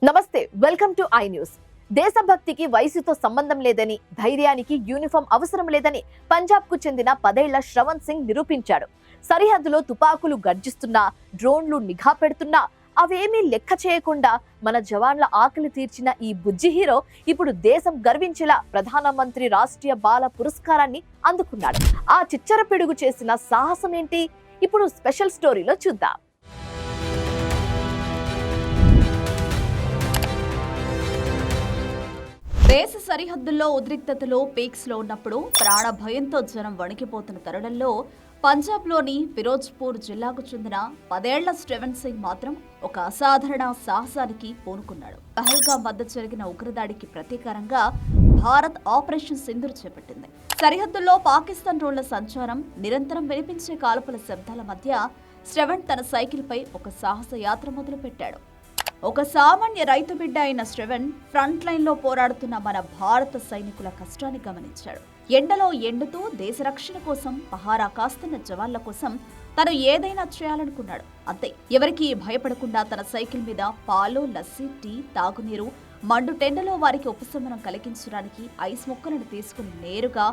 నమస్తే, welcome to I news. దేశభక్తికి వయసుతో సంబంధం లేదని, ధైర్యానికి యూనిఫామ్ అవసరం లేదని పంజాబ్కు చెందిన 10 ఏళ్ల శ్రవణ్ సింగ్ నిరూపించాడు. సరిహద్దులో తుపాకులు గర్జిస్తున్నా, డ్రోన్లు నిఘా పెడుతున్నా అవేమీ లెక్క చేయకుండా మన జవాన్ల ఆకలి తీర్చిన ఈ బుజ్జి హీరో ఇప్పుడు దేశం గర్వించేలా ప్రధానమంత్రి రాష్ట్రీయ బాల పురస్కారాన్ని అందుకున్నాడు. ఆ చిచ్చర పిడుగు చేసిన సాహసం ఏంటి? ఇప్పుడు స్పెషల్ స్టోరీలో చూద్దాం. దేశ సరిహద్దుల్లో ఉద్రిక్తతలో పీక్స్ లో ఉన్నప్పుడు ప్రాణ భయంతో జనం వణికిపోతున్న తరుణంలో పంజాబ్లోని ఫిరోజ్పూర్ జిల్లాకు చెందిన 10 ఏళ్ల శ్రవణ్ సింగ్ మాత్రం ఒక అసాధారణ సాహసానికి పూనుకున్నాడు. పహల్గామ్ వద్ద జరిగిన ఉగ్రదాడికి ప్రతీకారంగా భారత్ ఆపరేషన్ సింధూర్ చేపట్టింది. సరిహద్దుల్లో పాకిస్తాన్ డ్రోన్ల సంచారం, నిరంతరం వినిపించే కాల్పుల శబ్దాల మధ్య శ్రవణ్ తన సైకిల్ పై ఒక సాహస యాత్ర మొదలుపెట్టాడు. ఒక సామాన్య రైతు బిడ్డ అయిన శ్రవణ్ ఫ్రంట్ లైన్ లో పోరాడుతున్న మన భారత సైనికుల కష్టాన్ని గమనించాడు. ఎండలో ఎండుతూ దేశ రక్షణ కోసం పహారా కాస్తున్న జవాన్ల కోసం తను ఏదైనా చేయాలనుకున్నాడు. అంతే, ఎవరికీ భయపడకుండా తన సైకిల్ మీద పాలు, లస్సీ, టీ, తాగునీరు, మండు టెండలో వారికి ఉపశమనం కలిగించడానికి ఐస్ ముక్కలను తీసుకుని నేరుగా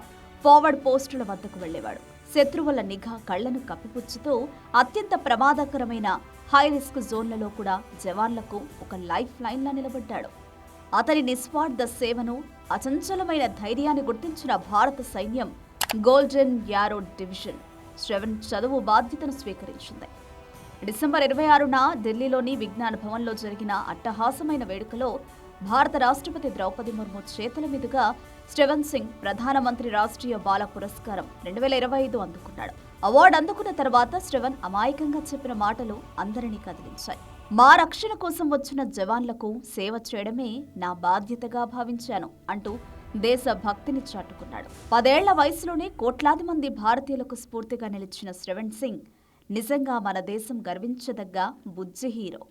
ఫార్వర్డ్ పోస్టుల వద్దకు వెళ్లేవాడు. శత్రువుల నిఘా కళ్లను కప్పిపుచ్చుతూ అత్యంత ప్రమాదకరమైన హై రిస్క్ జోన్లలో కూడా జవాన్లకు ఒక లైఫ్ లైన్లా నిలబడ్డాడు. అతని నిస్వార్థ సేవను, అచంచలమైన ధైర్యాన్ని గుర్తించిన భారత సైన్యం గోల్డెన్ యారో డివిజన్ శ్రవణ్ చదువు బాధ్యతను స్వీకరించింది. డిసెంబర్ 26న ఢిల్లీలోని విజ్ఞాన్ భవన్లో జరిగిన అట్టహాసమైన వేడుకలో భారత రాష్ట్రపతి ద్రౌపది ముర్ము చేతుల మీదుగా శ్రవణ్ సింగ్ ప్రధానమంత్రి రాష్ట్రీయ బాల పురస్కారం 2025 అందుకున్నాడు. అవార్డు అందుకున్న తర్వాత శ్రవణ్ అమాయకంగా చెప్పిన మాటలు అందరినీ కదిలించాయి. మా రక్షణ కోసం వచ్చిన జవాన్లకు సేవ చేయడమే నా బాధ్యతగా భావించాను అంటూ దేశ భక్తిని చాటుకున్నాడు. 10 ఏళ్ల వయసులోనే కోట్లాది మంది భారతీయులకు స్ఫూర్తిగా నిలిచిన శ్రవణ్ సింగ్ నిజంగా మన దేశం గర్వించదగ్గ బుజ్జి హీరో.